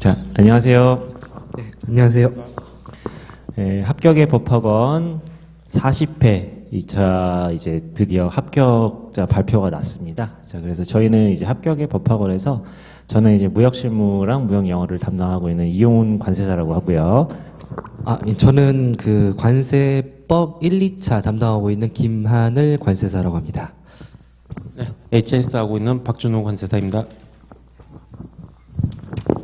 자, 안녕하세요. 네, 안녕하세요. 합격의 법학원 40회 2차 이제 드디어 합격자 발표가 났습니다. 자, 그래서 저희는 이제 합격의 법학원에서 저는 이제 무역실무랑 무역영어를 담당하고 있는 이용훈 관세사라고 하고요. 저는 그 관세법 1, 2차 담당하고 있는 김하늘 관세사라고 합니다. 네, HS 하고 있는 박준호 관세사입니다.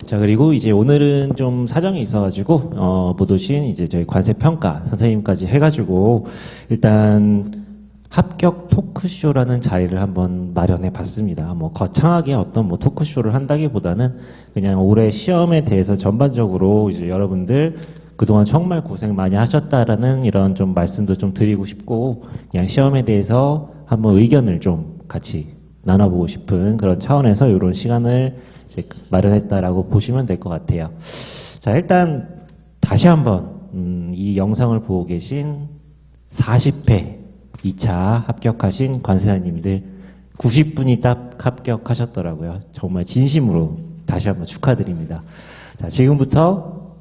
자, 그리고 이제 오늘은 좀 사정이 있어가지고, 못 오신 이제 저희 관세평가 선생님까지 해가지고, 일단 합격 토크쇼라는 자리를 한번 마련해 봤습니다. 뭐, 거창하게 어떤 뭐 토크쇼를 한다기보다는 그냥 올해 시험에 대해서 전반적으로 이제 여러분들 그동안 정말 고생 많이 하셨다라는 이런 좀 말씀도 좀 드리고 싶고, 그냥 시험에 대해서 한번 의견을 좀 같이 나눠보고 싶은 그런 차원에서 이런 시간을 이제 마련했다라고 보시면 될 것 같아요. 자, 일단 다시 한번 이 영상을 보고 계신 40회 2차 합격하신 관세사님들 90분이 딱 합격하셨더라고요. 정말 진심으로 다시 한번 축하드립니다. 자, 지금부터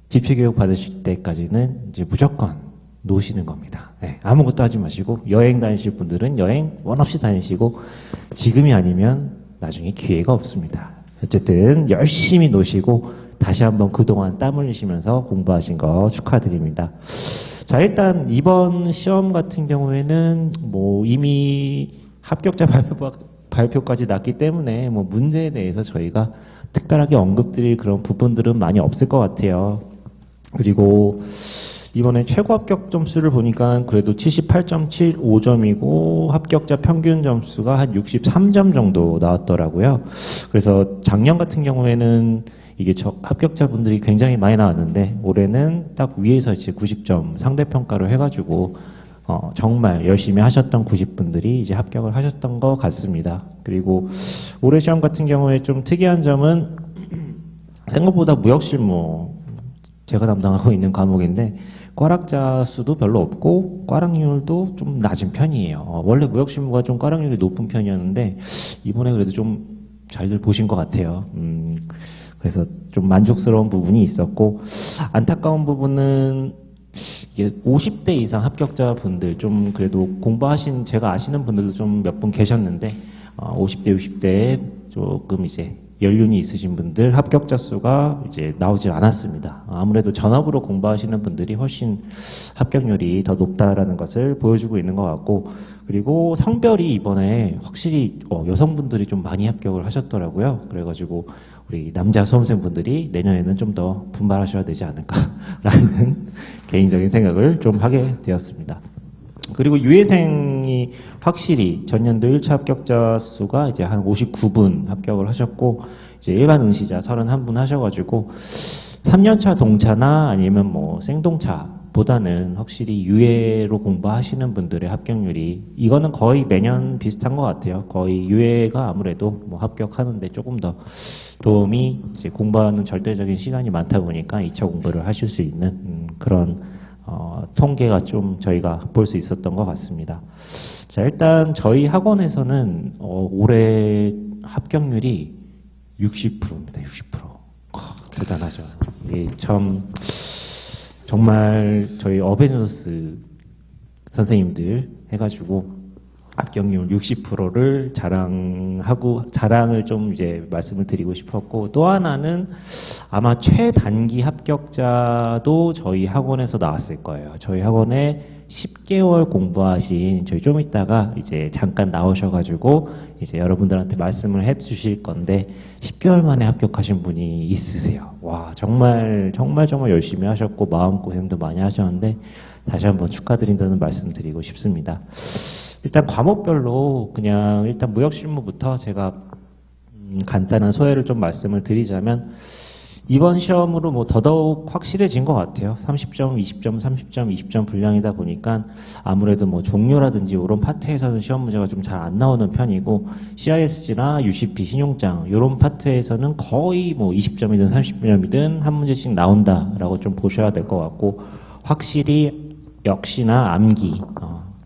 집필교육 받으실 때까지는 이제 무조건 노시는 겁니다. 네, 아무것도 하지 마시고 여행 다니실 분들은 여행 원 없이 다니시고 지금이 아니면 나중에 기회가 없습니다. 어쨌든 열심히 노시고 다시 한번 그동안 땀 흘리시면서 공부하신 거 축하드립니다. 자, 일단 이번 시험 같은 경우에는 뭐 이미 합격자 발표까지 났기 때문에 뭐 문제에 대해서 저희가 특별하게 언급드릴 그런 부분들은 많이 없을 것 같아요. 그리고 이번에 최고 합격 점수를 보니까 그래도 78.75점이고 합격자 평균 점수가 한 63점 정도 나왔더라고요. 그래서 작년 같은 경우에는 이게 합격자분들이 굉장히 많이 나왔는데 올해는 딱 위에서 이제 90점 상대평가를 해가지고 정말 열심히 하셨던 90분들이 이제 합격을 하셨던 것 같습니다. 그리고 올해 시험 같은 경우에 좀 특이한 점은 생각보다 무역실무 제가 담당하고 있는 과목인데 꽈락자 수도 별로 없고 꽈락률도 좀 낮은 편이에요. 원래 무역실무가 좀 꽈락률이 높은 편이었는데 이번에 그래도 좀 잘들 보신 것 같아요. 그래서 좀 만족스러운 부분이 있었고 안타까운 부분은 이게 50대 이상 합격자 분들 좀 그래도 공부하신 제가 아시는 분들도 좀 몇 분 계셨는데 50대 60대에 조금 이제 연륜이 있으신 분들 합격자 수가 이제 나오질 않았습니다. 아무래도 전업으로 공부하시는 분들이 훨씬 합격률이 더 높다라는 것을 보여주고 있는 것 같고, 그리고 성별이 이번에 확실히 여성분들이 좀 많이 합격을 하셨더라고요. 그래가지고 우리 남자 수험생분들이 내년에는 좀 더 분발하셔야 되지 않을까라는 개인적인 생각을 좀 하게 되었습니다. 그리고 유예생이 확실히 전년도 1차 합격자 수가 이제 한 59분 합격을 하셨고, 이제 일반 응시자 31분 하셔가지고, 3년차 동차나 아니면 뭐 생동차보다는 확실히 유예로 공부하시는 분들의 합격률이, 이거는 거의 매년 비슷한 것 같아요. 거의 유예가 아무래도 뭐 합격하는데 조금 더 도움이 이제 공부하는 절대적인 시간이 많다 보니까 2차 공부를 하실 수 있는 그런 통계가 좀 저희가 볼 수 있었던 것 같습니다. 자, 일단 저희 학원에서는 올해 합격률이 60%입니다. 60%. 대단하죠. 이게 정말 저희 어벤져스 선생님들 해가지고 합격률 60%를 자랑을 좀 이제 말씀을 드리고 싶었고, 또 하나는 아마 최단기 합격자도 저희 학원에서 나왔을 거예요. 저희 학원에 10개월 공부하신, 저희 좀 이따가 이제 잠깐 나오셔가지고 이제 여러분들한테 말씀을 해 주실 건데 10개월 만에 합격하신 분이 있으세요. 와, 정말 열심히 하셨고 마음고생도 많이 하셨는데 다시 한번 축하드린다는 말씀 드리고 싶습니다. 일단 과목별로 그냥 일단 무역실무부터 제가 간단한 소회를 좀 말씀을 드리자면, 이번 시험으로 뭐 더더욱 확실해진 것 같아요. 30점, 20점, 30점, 20점 분량이다 보니까 아무래도 뭐 종료라든지 이런 파트에서는 시험 문제가 좀 잘 안 나오는 편이고, CISG나 UCP, 신용장 이런 파트에서는 거의 뭐 20점이든 30점이든 한 문제씩 나온다라고 좀 보셔야 될 것 같고, 확실히 역시나 암기,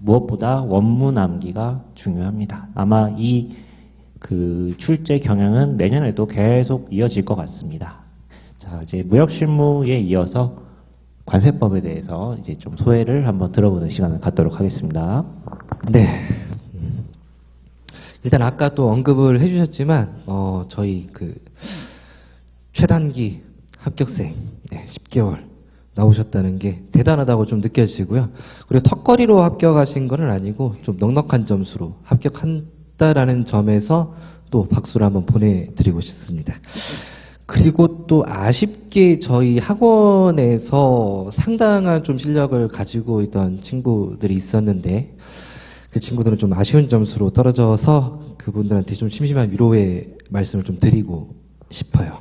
무엇보다 원문 암기가 중요합니다. 아마 이 출제 경향은 내년에도 계속 이어질 것 같습니다. 자, 이제 무역실무에 이어서 관세법에 대해서 이제 좀 소회를 한번 들어보는 시간을 갖도록 하겠습니다. 네. 일단 아까 또 언급을 해주셨지만 저희 그 최단기 합격생 10개월 나오셨다는 게 대단하다고 좀 느껴지고요. 그리고 턱걸이로 합격하신 건 아니고 좀 넉넉한 점수로 합격한다라는 점에서 또 박수를 한번 보내드리고 싶습니다. 그리고 또 아쉽게 저희 학원에서 상당한 좀 실력을 가지고 있던 친구들이 있었는데 그 친구들은 좀 아쉬운 점수로 떨어져서 그분들한테 좀 심심한 위로의 말씀을 좀 드리고 싶어요.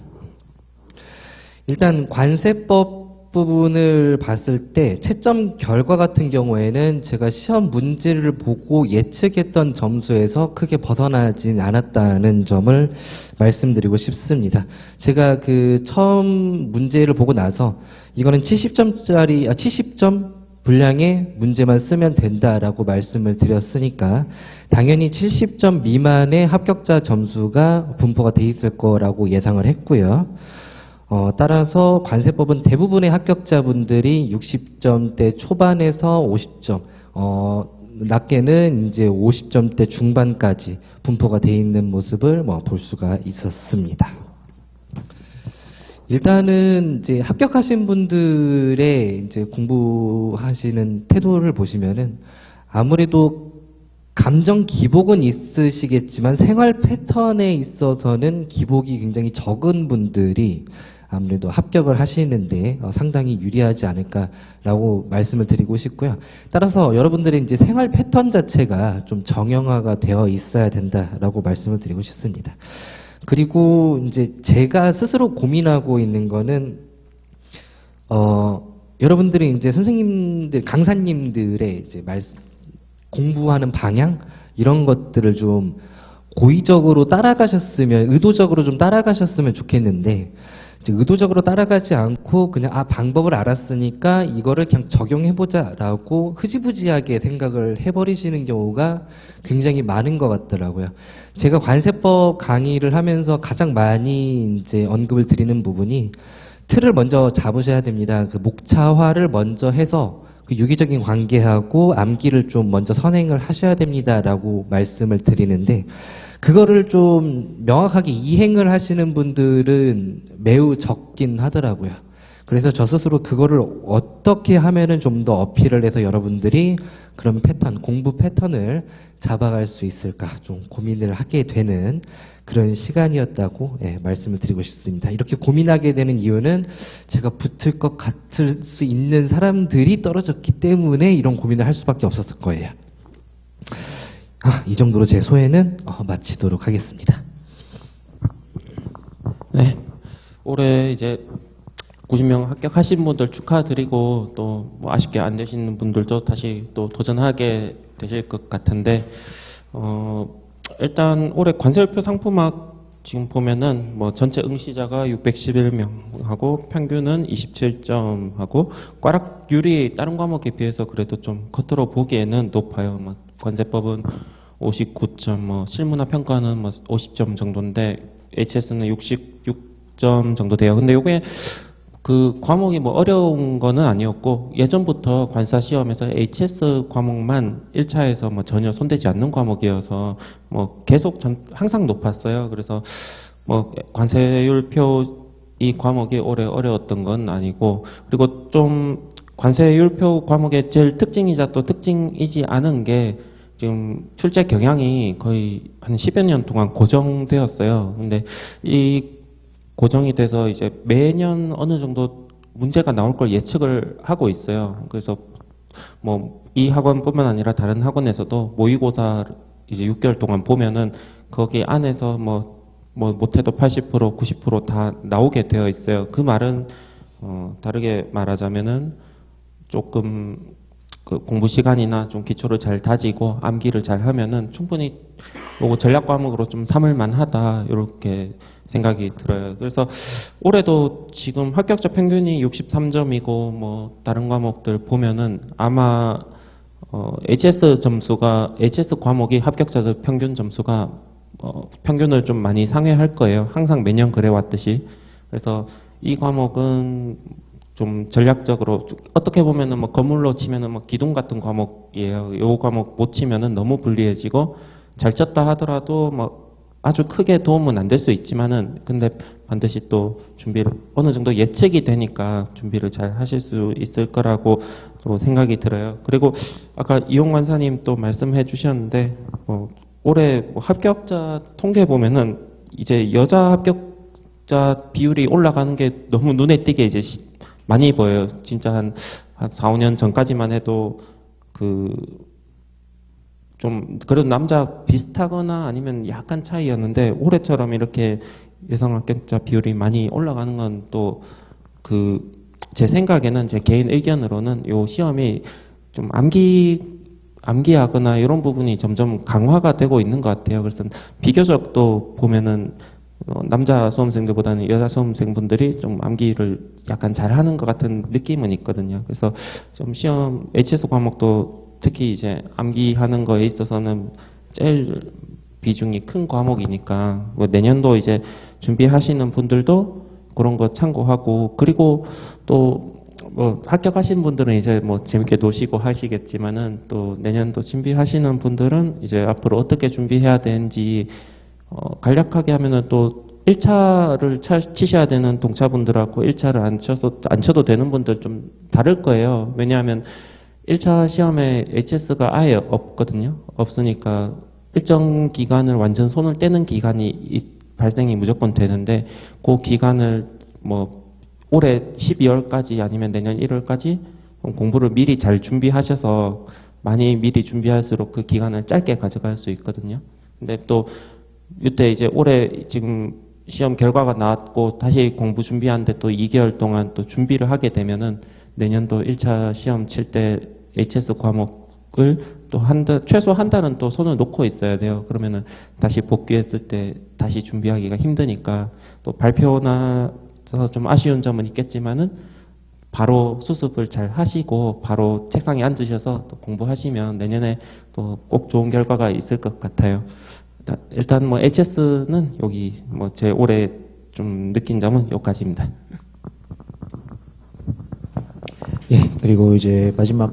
일단 관세법 부분을 봤을 때 채점 결과 같은 경우에는 제가 시험 문제를 보고 예측했던 점수에서 크게 벗어나진 않았다는 점을 말씀드리고 싶습니다. 제가 그 처음 문제를 보고 나서 이거는 70점 분량의 문제만 쓰면 된다라고 말씀을 드렸으니까 당연히 70점 미만의 합격자 점수가 분포가 돼 있을 거라고 예상을 했고요. 따라서 관세법은 대부분의 합격자분들이 60점대 초반에서 50점, 낮게는 이제 50점대 중반까지 분포가 돼 있는 모습을 볼 수가 있었습니다. 일단은 이제 합격하신 분들의 이제 공부하시는 태도를 보시면은 아무래도 감정 기복은 있으시겠지만 생활 패턴에 있어서는 기복이 굉장히 적은 분들이 아무래도 합격을 하시는데 상당히 유리하지 않을까라고 말씀을 드리고 싶고요. 따라서 여러분들의 이제 생활 패턴 자체가 좀 정형화가 되어 있어야 된다라고 말씀을 드리고 싶습니다. 그리고 이제 제가 스스로 고민하고 있는 거는 여러분들이 이제 선생님들, 강사님들의 이제 공부하는 방향 이런 것들을 좀 고의적으로 따라가셨으면 의도적으로 좀 따라가셨으면 좋겠는데 이제 의도적으로 따라가지 않고 그냥 방법을 알았으니까 이거를 그냥 적용해보자라고 흐지부지하게 생각을 해버리시는 경우가 굉장히 많은 것 같더라고요. 제가 관세법 강의를 하면서 가장 많이 이제 언급을 드리는 부분이 틀을 먼저 잡으셔야 됩니다. 그 목차화를 먼저 해서 그 유기적인 관계하고 암기를 좀 먼저 선행을 하셔야 됩니다라고 말씀을 드리는데 그거를 좀 명확하게 이행을 하시는 분들은 매우 적긴 하더라고요. 그래서 저 스스로 그거를 어떻게 하면은 좀 더 어필을 해서 여러분들이 그런 패턴, 공부 패턴을 잡아갈 수 있을까 좀 고민을 하게 되는 그런 시간이었다고 말씀을 드리고 싶습니다. 이렇게 고민하게 되는 이유는 제가 붙을 것 같을 수 있는 사람들이 떨어졌기 때문에 이런 고민을 할 수밖에 없었을 거예요. 이 정도로 제 소회는 마치도록 하겠습니다. 네. 올해 이제 90명 합격하신 분들 축하드리고 또 뭐 아쉽게 안 되시는 분들도 다시 또 도전하게 되실 것 같은데 일단 올해 관세율표 상품학 지금 보면은 뭐 전체 응시자가 611명하고 평균은 27점하고 꽈락률이 다른 과목에 비해서 그래도 좀 겉으로 보기에는 높아요. 뭐 관세법은 59점, 뭐 실무나 평가는 뭐 50점 정도인데 HS는 66점 정도 돼요. 근데 요게 그 과목이 뭐 어려운 거는 아니었고 예전부터 관사 시험에서 HS 과목만 1차에서 뭐 전혀 손대지 않는 과목이어서 뭐 계속 항상 높았어요. 그래서 뭐 관세율표 이 과목이 올해 어려웠던 건 아니고 그리고 좀 관세율표 과목의 제일 특징이자 또 특징이지 않은 게 지금 출제 경향이 거의 한 10여 년 동안 고정되었어요. 근데 이 고정이 돼서 이제 매년 어느 정도 문제가 나올 걸 예측을 하고 있어요. 그래서 뭐 이 학원뿐만 아니라 다른 학원에서도 모의고사 이제 6개월 동안 보면은 거기 안에서 뭐 못해도 80% 90%다 나오게 되어 있어요. 그 말은 다르게 말하자면은 조금 그 공부 시간이나 좀 기초를 잘 다지고 암기를 잘 하면은 충분히 요거 전략 과목으로 좀 삼을 만하다 이렇게 생각이 들어요. 그래서 올해도 지금 합격자 평균이 63점이고 뭐 다른 과목들 보면은 아마 HS 점수가 HS 과목이 합격자들 평균 점수가 평균을 좀 많이 상회할 거예요. 항상 매년 그래 왔듯이. 그래서 이 과목은 좀 전략적으로 어떻게 보면은 뭐 건물로 치면은 뭐 기둥 같은 과목이에요. 이 과목 못 치면은 너무 불리해지고 잘 쳤다 하더라도 뭐 아주 크게 도움은 안 될 수 있지만은 근데 반드시 또 준비를 어느 정도 예측이 되니까 준비를 잘 하실 수 있을 거라고 또 생각이 들어요. 그리고 아까 이용 관사님 또 말씀해 주셨는데 올해 뭐 합격자 통계 보면은 이제 여자 합격자 비율이 올라가는 게 너무 눈에 띄게 이제 많이 보여요. 진짜 한 4, 5년 전까지만 해도 좀 그래도 남자 비슷하거나 아니면 약간 차이였는데 올해처럼 이렇게 여성 합격자 비율이 많이 올라가는 건 또 제 생각에는 제 개인 의견으로는 요 시험이 좀 암기하거나 이런 부분이 점점 강화가 되고 있는 것 같아요. 그래서 비교적 또 보면은 남자 수험생들보다는 여자 수험생분들이 좀 암기를 약간 잘하는 것 같은 느낌은 있거든요. 그래서 좀 시험 HS 과목도 특히 이제 암기하는 거에 있어서는 제일 비중이 큰 과목이니까 뭐 내년도 이제 준비하시는 분들도 그런 거 참고하고 그리고 또 뭐 합격하신 분들은 이제 뭐 재밌게 노시고 하시겠지만은 또 내년도 준비하시는 분들은 이제 앞으로 어떻게 준비해야 되는지 간략하게 하면은 또 1차를 치셔야 되는 동차분들하고 1차를 안 쳐도 되는 분들 좀 다를 거예요. 왜냐하면 1차 시험에 HS가 아예 없거든요. 없으니까 일정 기간을 완전 손을 떼는 기간이 발생이 무조건 되는데 그 기간을 뭐 올해 12월까지 아니면 내년 1월까지 공부를 미리 잘 준비하셔서 많이 미리 준비할수록 그 기간을 짧게 가져갈 수 있거든요. 근데 또 이때 이제 올해 지금 시험 결과가 나왔고 다시 공부 준비하는데 또 2개월 동안 또 준비를 하게 되면은 내년도 1차 시험 칠 때 HS 과목을 또 최소 한 달은 또 손을 놓고 있어야 돼요. 그러면은 다시 복귀했을 때 다시 준비하기가 힘드니까 또 발표나서 좀 아쉬운 점은 있겠지만은 바로 수습을 잘 하시고 바로 책상에 앉으셔서 또 공부하시면 내년에 또 꼭 좋은 결과가 있을 것 같아요. 일단 뭐 HS는 여기 뭐 제 올해 좀 느낀 점은 여기까지입니다. 예, 그리고 이제 마지막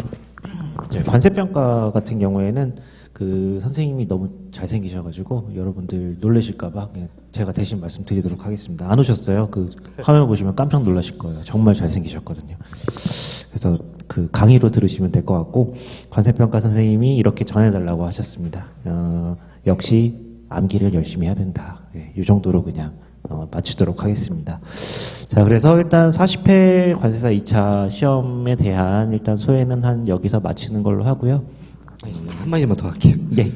이제 관세평가 같은 경우에는 그 선생님이 너무 잘생기셔가지고 여러분들 놀라실까봐 그냥 제가 대신 말씀드리도록 하겠습니다. 안 오셨어요? 그 화면 보시면 깜짝 놀라실 거예요. 정말 잘생기셨거든요. 그래서 그 강의로 들으시면 될 것 같고 관세평가 선생님이 이렇게 전해달라고 하셨습니다. 역시 암기를 열심히 해야 된다. 예, 이 정도로 그냥 마치도록 하겠습니다. 자, 그래서 일단 40회 관세사 2차 시험에 대한 일단 소회는 한 여기서 마치는 걸로 하고요. 한마디만 더 할게요. 예.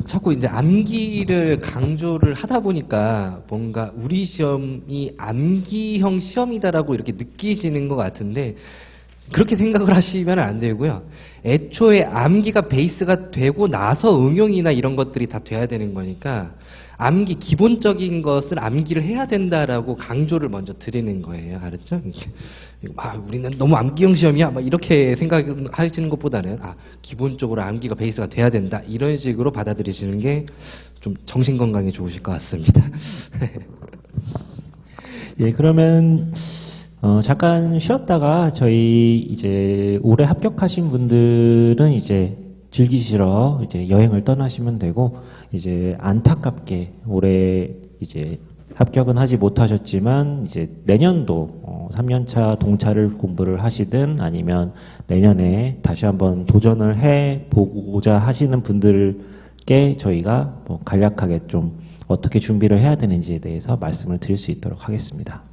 자꾸 이제 암기를 강조를 하다 보니까 뭔가 우리 시험이 암기형 시험이다라고 이렇게 느끼시는 것 같은데 그렇게 생각을 하시면 안 되고요. 애초에 암기가 베이스가 되고 나서 응용이나 이런 것들이 다 돼야 되는 거니까 암기 기본적인 것을 암기를 해야 된다라고 강조를 먼저 드리는 거예요. 알았죠? 우리는 너무 암기형 시험이야. 막 이렇게 생각하시는 것보다는 기본적으로 암기가 베이스가 돼야 된다. 이런 식으로 받아들이시는 게 좀 정신 건강에 좋으실 것 같습니다. 예, 그러면 잠깐 쉬었다가 저희 이제 올해 합격하신 분들은 이제 즐기시러 이제 여행을 떠나시면 되고 이제 안타깝게 올해 이제 합격은 하지 못하셨지만 이제 내년도 3년차 동차를 공부를 하시든 아니면 내년에 다시 한번 도전을 해 보고자 하시는 분들께 저희가 뭐 간략하게 좀 어떻게 준비를 해야 되는지에 대해서 말씀을 드릴 수 있도록 하겠습니다.